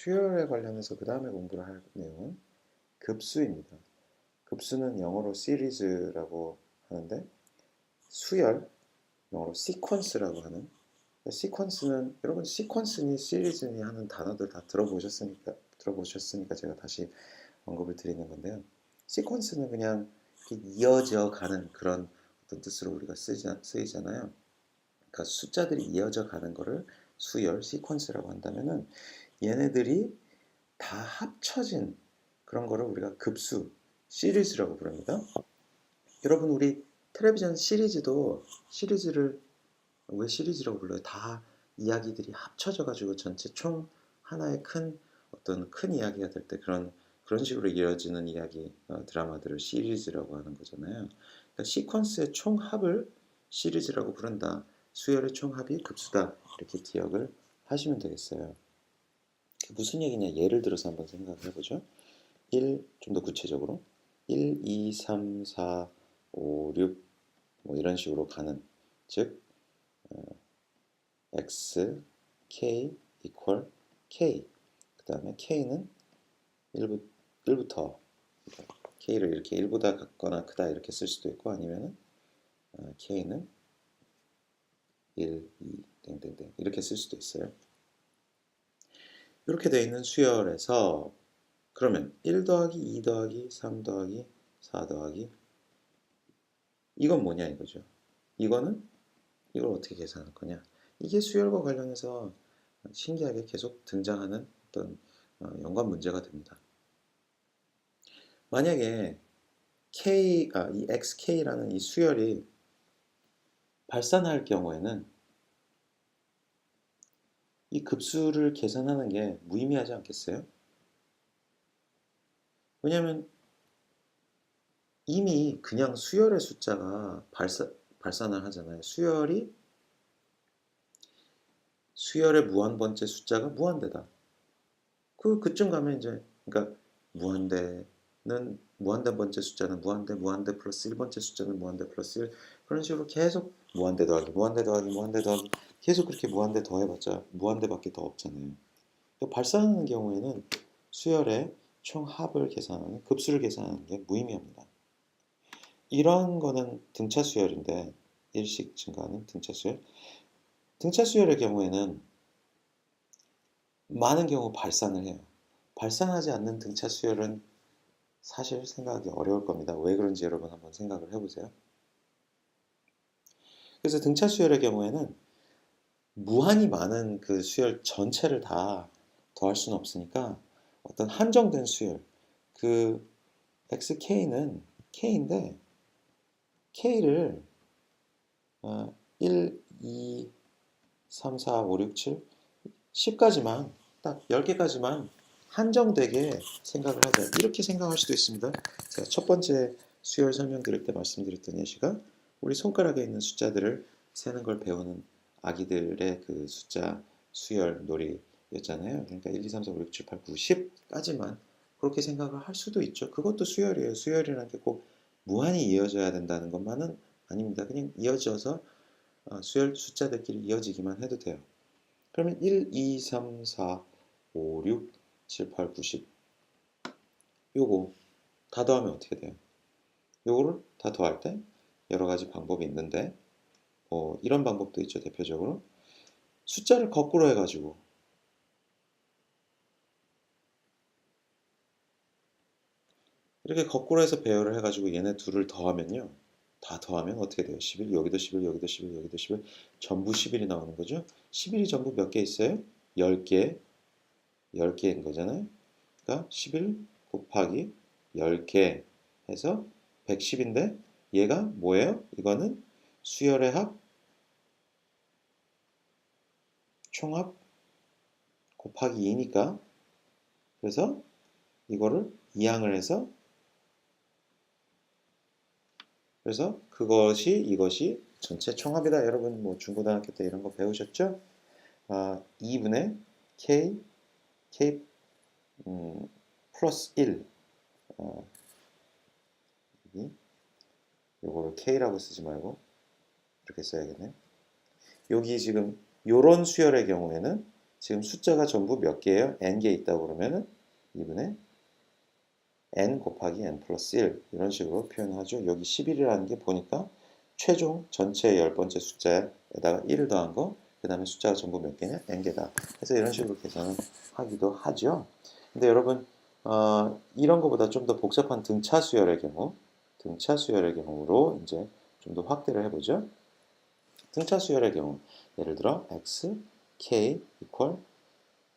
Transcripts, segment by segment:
수열에 관련해서 그 다음에 공부를 할 내용은 급수입니다. 급수는 영어로 시리즈라고 하는데 수열, 영어로 시퀀스라고 하는 시퀀스는 여러분 시퀀스니 시리즈니 하는 단어들 다 들어보셨으니까 제가 다시 언급을 드리는 건데요. 시퀀스는 그냥 이렇게 이어져 가는 그런 어떤 뜻으로 우리가 쓰이잖아요. 그러니까 숫자들이 이어져 가는 거를 수열, 시퀀스라고 한다면은 얘네들이 다 합쳐진 그런 거를 우리가 급수, 시리즈라고 부릅니다. 여러분 우리 텔레비전 시리즈를 왜 시리즈라고 불러요? 다 이야기들이 합쳐져 가지고 전체 총 하나의 큰 이야기가 될 때 그런 식으로 이어지는 이야기 드라마들을 시리즈라고 하는 거잖아요. 그러니까 시퀀스의 총합을 시리즈라고 부른다. 수열의 총합이 급수다. 이렇게 기억을 하시면 되겠어요. 무슨 얘기냐? 예를 들어서 한번 생각을 해보죠. 좀 더 구체적으로 1, 2, 3, 4, 5, 6 뭐 이런 식으로 가는 즉 x, k equal k 그 다음에 k는 1부터 k를 이렇게 1보다 같거나 크다 이렇게 쓸 수도 있고 아니면은 k는 1, 2, 땡땡땡 이렇게 쓸 수도 있어요. 이렇게 되어 있는 수열에서 그러면 1 더하기 2 더하기 3 더하기 4 더하기 이건 뭐냐 이거죠. 이걸 어떻게 계산할 거냐. 이게 수열과 관련해서 신기하게 계속 등장하는 어떤 연관 문제가 됩니다. 만약에 이 xk라는 이 수열이 발산할 경우에는 이 급수를 계산하는 게 무의미하지 않겠어요? 왜냐하면 이미 그냥 수열의 숫자가 발산을 하잖아요. 수열의 무한번째 숫자가 무한대다. 그쯤 가면 이제 그러니까 무한대 번째 숫자는 무한대 플러스 1번째 숫자는 무한대 플러스 1 그런 식으로 계속 무한대 더하기 계속 그렇게 무한대 더해봤자 무한대밖에 더 없잖아요. 발산하는 경우에는 수열의 총합을 계산하는 급수를 계산하는 게 무의미합니다. 이런 거는 등차 수열인데 일식 증가하는 등차 수열. 등차 수열의 경우에는 많은 경우 발산을 해요. 발산하지 않는 등차 수열은 사실 생각하기 어려울 겁니다. 왜 그런지 여러분 한번 생각을 해보세요. 그래서 등차 수열의 경우에는 무한히 많은 그 수열 전체를 다 더할 수는 없으니까 어떤 한정된 수열, 그 xk는 k인데 k를 1, 2, 3, 4, 5, 6, 7, 10까지만 딱 10개까지만 한정되게 생각을 하자. 이렇게 생각할 수도 있습니다. 제가 첫 번째 수열 설명 드릴 때 말씀드렸던 예시가 우리 손가락에 있는 숫자들을 세는 걸 배우는 아기들의 그 숫자 수열 놀이였잖아요. 그러니까 1, 2, 3, 4, 5, 6, 7, 8, 9, 10까지만 그렇게 생각을 할 수도 있죠. 그것도 수열이에요. 수열이라는 게 꼭 무한히 이어져야 된다는 것만은 아닙니다. 그냥 이어져서 수열 숫자들끼리 이어지기만 해도 돼요. 그러면 1, 2, 3, 4, 5, 6, 7, 8, 9, 10 요거 다 더하면 어떻게 돼요? 요거를 다 더할 때 여러 가지 방법이 있는데 이런 방법도 있죠. 대표적으로 숫자를 거꾸로 해가지고 이렇게 거꾸로 해서 배열을 해가지고 얘네 둘을 더하면요. 다 더하면 어떻게 돼요? 11, 여기도 11, 여기도 11, 여기도 11 전부 11이 나오는 거죠. 11이 전부 몇 개 있어요? 10개 10개인 거잖아요. 그러니까 11 곱하기 10개 해서 110인데 얘가 뭐예요? 이거는 수열의 합, 총합 곱하기 2니까 그래서 이거를 이항을 해서 그래서 이것이 전체 총합이다. 여러분 뭐 중고등학교 때 이런 거 배우셨죠? 2분의 k 플러스 1 요거를 k라고 쓰지 말고 이렇게 써야겠네. 여기 지금 요런 수열의 경우에는 지금 숫자가 전부 몇 개예요? n개 있다고 그러면은 2분의 n 곱하기 n 플러스 1 이런 식으로 표현하죠. 여기 11이라는 게 보니까 최종 전체 10번째 숫자에다가 1을 더한 거, 그 다음에 숫자가 전부 몇 개냐? n개다. 그래서 이런 식으로 계산을 하기도 하죠. 근데 여러분 이런 것보다 좀 더 복잡한 등차 수열의 경우로 이제 좀 더 확대를 해보죠. 등차 수열의 경우 예를 들어 x, k equal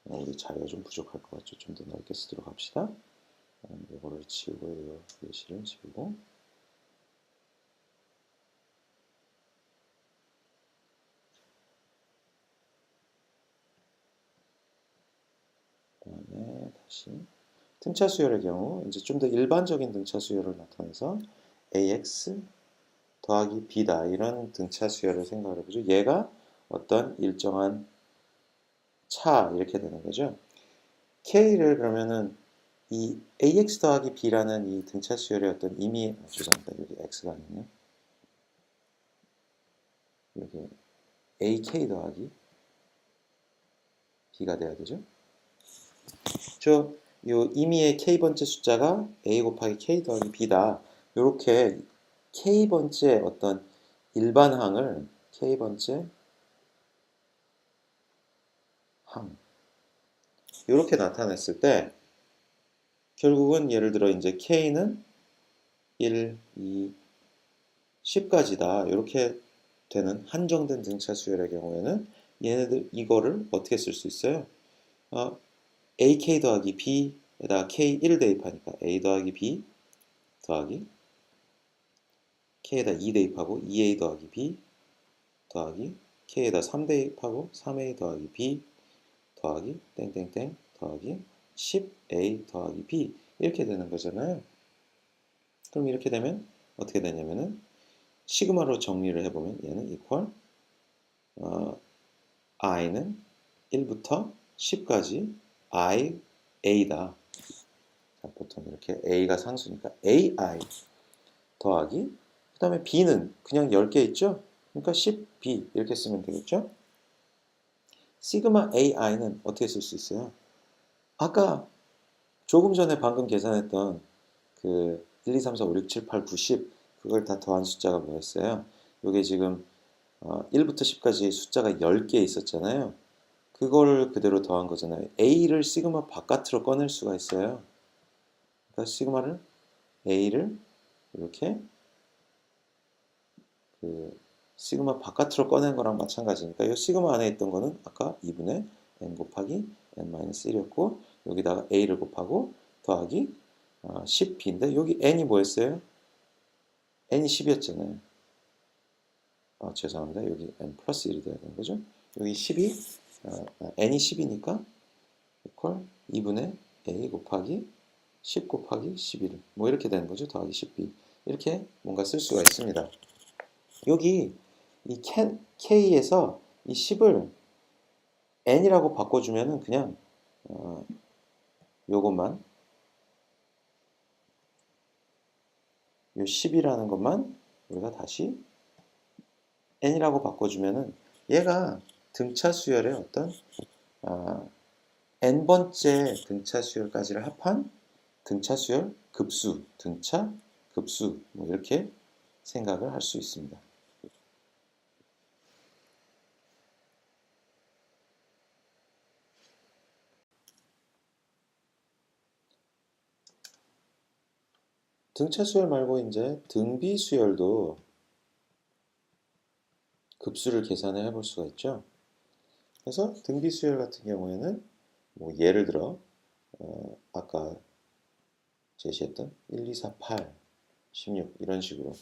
우리 자료가 좀 부족할 것 같죠. 좀 더 넓게 쓰도록 합시다. 이거를 지우고 이거 예시를 지우고 그다음에 다시 등차 수열의 경우 이제 좀 더 일반적인 등차 수열을 나타내서 ax 더하기 b다 이런 등차 수열을 생각을 해보죠. 얘가 어떤 일정한 차 이렇게 되는 거죠. k를 그러면은 이 ax 더하기 b라는 이 등차 수열의 어떤 의미, 죄송합니다. 여기 x가 아니네요. 여기 ak 더하기 b가 돼야 되죠. 요 임의의 k번째 숫자가 a 곱하기 k 더하기 b다. 요렇게 k번째 어떤 일반항을 k번째 항 요렇게 나타냈을 때 결국은 예를 들어 이제 k는 1, 2, 10까지다. 이렇게 되는 한정된 등차 수열의 경우에는 얘네들 이거를 어떻게 쓸 수 있어요? AK 더하기 B에다가 K1을 대입하니까 A 더하기 B 더하기 K에다 2 대입하고 2A 더하기 B 더하기 K에다 3 대입하고 3A 더하기 B 더하기 땡땡땡 더하기 10A 더하기 B 이렇게 되는 거잖아요. 그럼 이렇게 되면 어떻게 되냐면은 시그마로 정리를 해보면 얘는 equal i는 1부터 10까지 i, a다. 자, 보통 이렇게 a가 상수니까 ai 더하기 그 다음에 b는 그냥 10개 있죠? 그러니까 10b 이렇게 쓰면 되겠죠? 시그마 ai는 어떻게 쓸 수 있어요? 아까 조금 전에 방금 계산했던 그 1, 2, 3, 4, 5, 6, 7, 8, 9, 10 그걸 다 더한 숫자가 뭐였어요? 이게 지금 1부터 10까지 숫자가 10개 있었잖아요. 그걸 그대로 더한 거잖아요. A를 시그마 바깥으로 꺼낼 수가 있어요. 그러니까 시그마를 A를 이렇게 그 시그마 바깥으로 꺼낸 거랑 마찬가지니까 이 시그마 안에 있던 거는 아까 2분의 n 곱하기 n-1이었고 여기다가 A를 곱하고 더하기 10b인데 여기 n이 뭐였어요? n이 10이었잖아요. 죄송합니다. 여기 n 플러스 1이 돼야 되는 거죠. 여기 10이 n이 10이니까 equal 2분의 a 곱하기 10 곱하기 11 뭐 이렇게 되는 거죠. 더하기 10b 이렇게 뭔가 쓸 수가 있습니다. 여기 이 k에서 이 10을 n이라고 바꿔주면은 그냥 요것만 요 10이라는 것만 우리가 다시 n이라고 바꿔주면은 얘가 등차 수열의 어떤 n번째 등차 수열까지를 합한 등차 수열 급수, 등차 급수 뭐 이렇게 생각을 할 수 있습니다. 등차 수열 말고 이제 등비 수열도 급수를 계산을 해볼 수가 있죠. 그래서 등비 수열 같은 경우에는 뭐 예를 들어 아까 제시했던 1, 2, 4, 8, 16 이런 식으로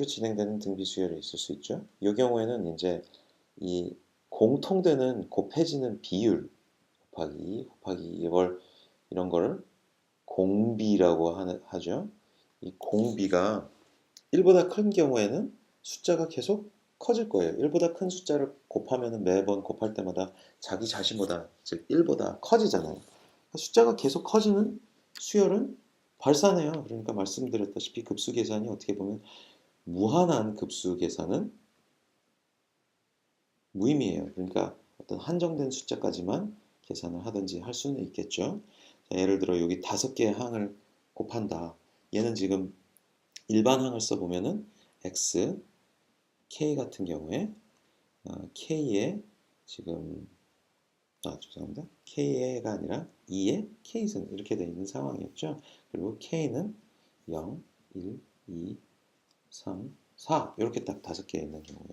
진행되는 등비 수열이 있을 수 있죠. 이 경우에는 이제 이 공통되는 곱해지는 비율 곱하기 2 곱하기 이런 거를 공비라고 하죠. 이 공비가 1보다 큰 경우에는 숫자가 계속 커질 거예요. 1보다 큰 숫자를 곱하면 매번 곱할 때마다 자기 자신보다 즉 1보다 커지잖아요. 숫자가 계속 커지는 수열은 발산해요. 그러니까 말씀드렸다시피 급수 계산이 어떻게 보면 무한한 급수 계산은 무의미해요. 그러니까 어떤 한정된 숫자까지만 계산을 하든지 할 수는 있겠죠. 자, 예를 들어 여기 5개의 항을 곱한다. 얘는 지금 일반 항을 써보면은 x, k 같은 경우에 k에 지금 죄송합니다. k가 아니라 2에 k승 이렇게 되어 있는 상황이었죠. 그리고 k는 0, 1, 2, 3, 4 이렇게 딱 5개 있는 경우에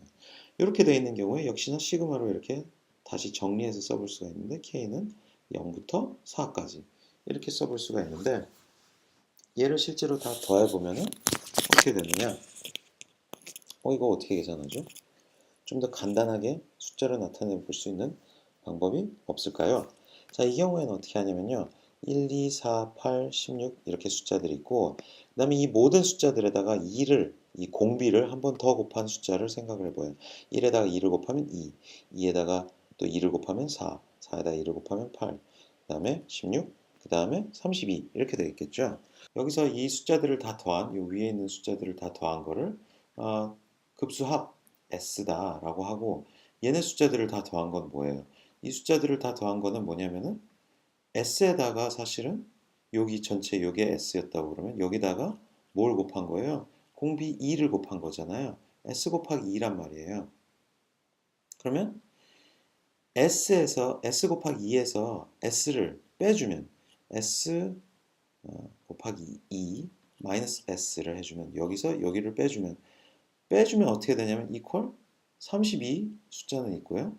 이렇게 되어 있는 경우에 역시나 시그마로 이렇게 다시 정리해서 써볼 수가 있는데 k는 0부터 4까지 이렇게 써볼 수가 있는데 얘를 실제로 다 더해보면은 어떻게 되느냐? 이거 어떻게 계산하죠? 좀 더 간단하게 숫자로 나타내 볼 수 있는 방법이 없을까요? 자, 이 경우에는 어떻게 하냐면요. 1, 2, 4, 8, 16 이렇게 숫자들이 있고 그 다음에 이 모든 숫자들에다가 2를 이 공비를 한 번 더 곱한 숫자를 생각을 해봐요. 1에다가 2를 곱하면 2, 2에다가 또 2를 곱하면 4, 4에다가 2를 곱하면 8, 그 다음에 16, 그 다음에 32 이렇게 되겠죠. 여기서 이 숫자들을 다 더한 이 위에 있는 숫자들을 다 더한 거를 급수합 S다라고 하고 얘네 숫자들을 다 더한 건 뭐예요? 이 숫자들을 다 더한 거는 뭐냐면은 S에다가 사실은 여기 전체 요게 S였다고 그러면 여기다가 뭘 곱한 거예요? 공비 2를 곱한 거잖아요. S 곱하기 2란 말이에요. 그러면 S에서 S 곱하기 2에서 S를 빼주면 S 곱하기 2 마이너스 S를 해주면 여기서 여기를 빼주면 어떻게 되냐면 이퀄 32 숫자는 있고요.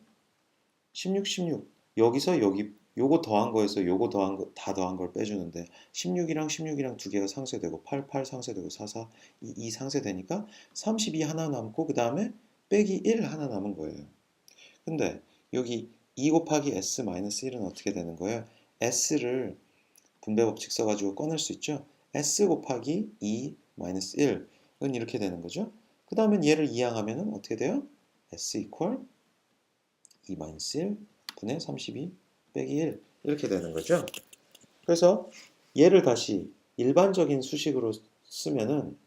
16, 16 여기서 여기 요거 더한 거에서 요거 더한 거 다 더한 걸 빼주는데 16이랑 두 개가 상쇄되고 8, 8 상쇄되고 4, 4, 2 상쇄되니까 32 하나 남고 그 다음에 빼기 1 하나 남은 거예요. 근데 여기 2 곱하기 S 마이너스 1은 어떻게 되는 거예요? S를 분배 법칙 써가지고 꺼낼 수 있죠. S 곱하기 2 마이너스 1은 이렇게 되는 거죠. 그 다음에 얘를 이항하면 어떻게 돼요? S 이퀄 2 마이너스 1 분의 32 빼기 1 이렇게 되는 거죠. 그래서 얘를 다시 일반적인 수식으로 쓰면은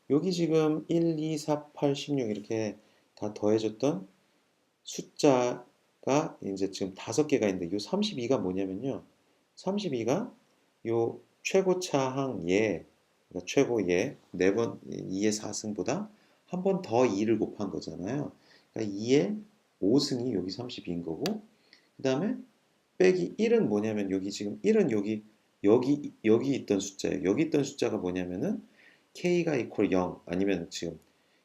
여기 지금 1, 2, 4, 8, 16 이렇게 다 더해졌던 숫자가 이제 지금 5개가 있는데 이 32가 뭐냐면요. 32가 요 최고차항 예, 그러니까 최고 예, 4번 2의 4승보다 한 번 더 2를 곱한 거잖아요. 그러니까 2의 5승이 여기 32인 거고 그 다음에 빼기 1은 뭐냐면 여기 지금 1은 여기 있던 숫자예요. 여기 있던 숫자가 뭐냐면은 k가 이퀄 0 아니면 지금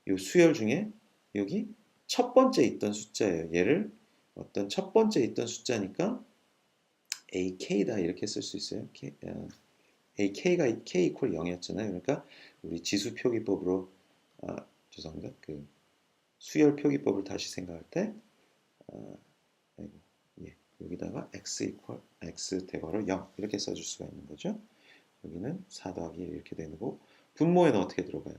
이 수열 중에 여기 첫 번째 있던 숫자예요. 얘를 어떤 첫 번째 있던 숫자니까 ak다 이렇게 쓸 수 있어요. ak가 k 이퀄 0이었잖아요. 그러니까 우리 지수 표기법으로 죄송합니다. 그 수열 표기법을 다시 생각할 때 아이고, 예, 여기다가 x 이퀄 x 대괄호 0 이렇게 써줄 수가 있는 거죠. 여기는 4 더하기 1 이렇게 되는 거고 분모에는 어떻게 들어가요?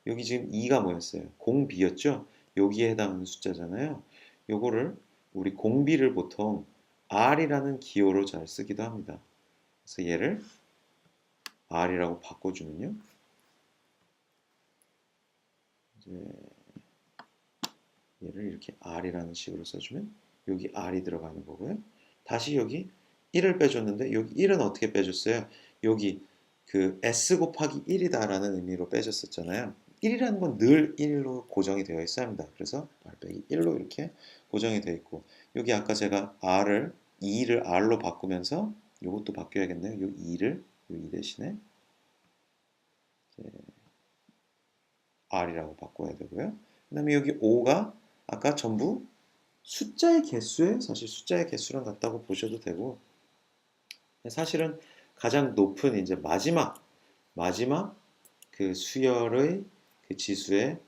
여기 지금 2가 뭐였어요? 공비였죠? 여기에 해당하는 숫자잖아요. 요거를 우리 공비를 보통 r이라는 기호로 잘 쓰기도 합니다. 그래서 얘를 r이라고 바꿔주면요. 이제 얘를 이렇게 r이라는 식으로 써주면 여기 r이 들어가는 거고요. 다시 여기 1을 빼줬는데 여기 1은 어떻게 빼줬어요? 여기 그 s 곱하기 1이다라는 의미로 빼줬었잖아요. 1이라는 건 늘 1로 고정이 되어 있어야 합니다. 그래서 r 빼기 1로 이렇게 고정이 되어 있고 여기 아까 제가 r을 2를 r로 바꾸면서 이것도 바뀌어야겠네요. 요 2를 요 2 대신에 r이라고 바꿔야 되고요. 그 다음에 여기 5가 아까 전부 숫자의 개수에 사실 숫자의 개수랑 같다고 보셔도 되고 사실은 가장 높은 이제 마지막 그 수열의 그 지수에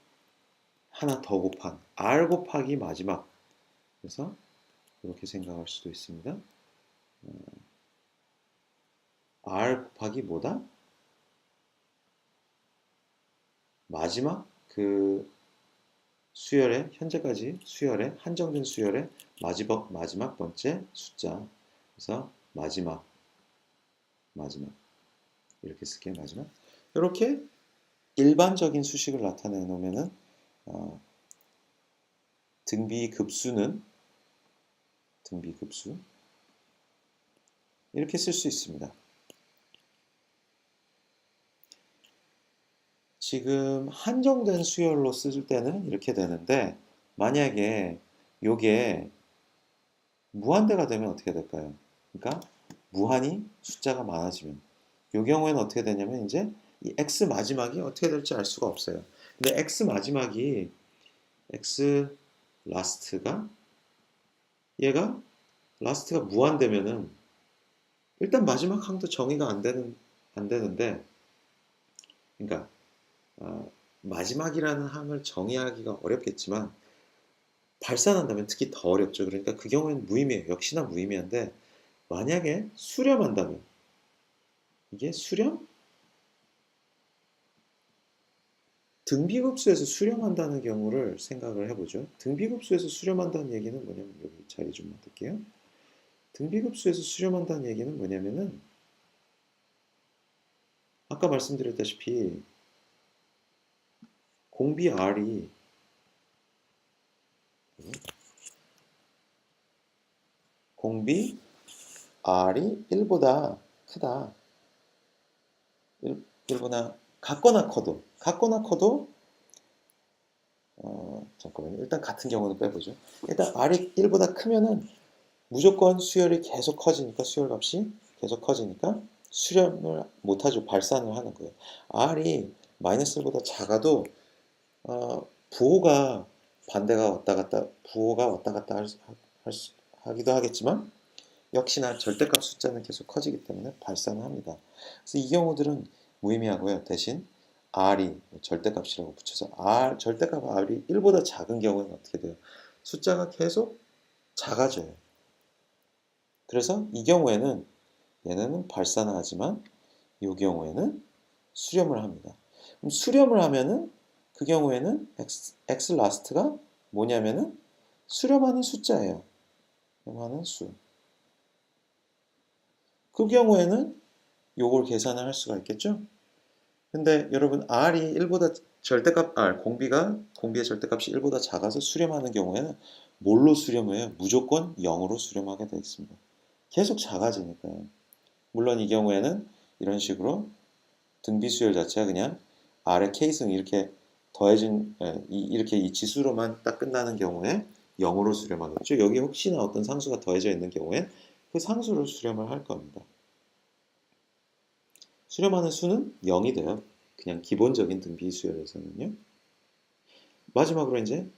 하나 더 곱한 r 곱하기 마지막 그래서 이렇게 생각할 수도 있습니다. r 곱하기 뭐다? 마지막 그 수열의 현재까지 수열의 한정된 수열의 마지막 번째 숫자 그래서 마지막 이렇게 쓸게요. 마지막 이렇게 일반적인 수식을 나타내 놓으면은 등비 급수는 등비급수 이렇게 쓸 수 있습니다. 지금 한정된 수열로 쓸 때는 이렇게 되는데 만약에 요게 무한대가 되면 어떻게 될까요? 그러니까 무한히 숫자가 많아지면 이 경우에는 어떻게 되냐면 이제 이 x 마지막이 어떻게 될지 알 수가 없어요. 근데 x 마지막이 x 라스트가 얘가 라스트가 무한되면은 일단 마지막 항도 정의가 안 되는데 그러니까 마지막이라는 항을 정의하기가 어렵겠지만 발산한다면 특히 더 어렵죠. 그러니까 그 경우에는 무의미해요. 역시나 무의미한데 만약에 수렴한다면 이게 수렴? 등비급수에서 수렴한다는 경우를 생각을 해보죠. 등비급수에서 수렴한다는 얘기는 뭐냐면 여기 자리 좀 만들게요. 등비급수에서 수렴한다는 얘기는 뭐냐면은 아까 말씀드렸다시피 공비 R이 공비 R이 1보다 크다. 1보다 같거나 커도 잠깐만요. 일단 같은 경우는 빼보죠. 일단 R이 1보다 크면은 무조건 수열이 계속 커지니까 수열값이 계속 커지니까 수렴을 못하죠. 발산을 하는 거예요. R이 마이너스 1보다 작아도 부호가 왔다 갔다 하기도 하겠지만 역시나 절대값 숫자는 계속 커지기 때문에 발산을 합니다. 그래서 이 경우들은 무의미하고요. 대신 R이 절대값이라고 붙여서 절대값 R이 1보다 작은 경우에는 어떻게 돼요? 숫자가 계속 작아져요. 그래서 이 경우에는 얘네는 발산을 하지만 이 경우에는 수렴을 합니다. 그럼 수렴을 하면은 그 경우에는 x 라스트가 뭐냐면은 수렴하는 숫자예요. 수렴하는 수. 그 경우에는 요걸 계산을 할 수가 있겠죠? 근데 여러분 R이 1보다 절대값 공비의 절대값이 1보다 작아서 수렴하는 경우에는 뭘로 수렴해요? 무조건 0으로 수렴하게 되어 있습니다. 계속 작아지니까요. 물론 이 경우에는 이런 식으로 등비수열 자체가 그냥 R의 K승 이렇게 더해진 이렇게 이 지수로만 딱 끝나는 경우에 0으로 수렴하겠죠. 여기 혹시나 어떤 상수가 더해져 있는 경우엔 그 상수를 수렴을 할 겁니다. 수렴하는 수는 0이 돼요. 그냥 기본적인 등비수열에서는요. 마지막으로 이제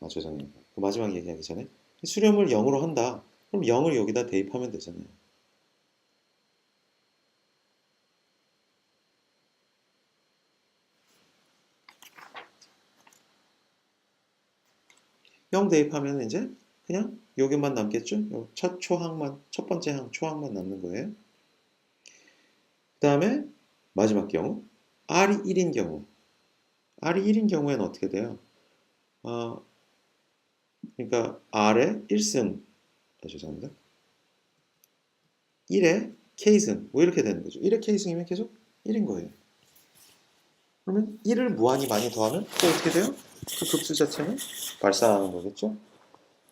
죄송해요. 마지막 얘기하기 전에 수렴을 0으로 한다. 그럼 0을 여기다 대입하면 되잖아요. 0 대입하면 이제 그냥 여기만 남겠죠? 첫 번째 항 초항만 남는 거예요. 그 다음에 마지막 경우 R이 1인 경우 R이 1인 경우에는 어떻게 돼요? 그러니까 R의 1승 죄송합니다. 1의 K승 뭐 이렇게 되는 거죠. 1의 K승이면 계속 1인 거예요. 그러면 1을 무한히 많이 더하면 또 어떻게 돼요? 그 급수 자체는 발산하는 거겠죠?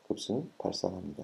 급수는 발산합니다.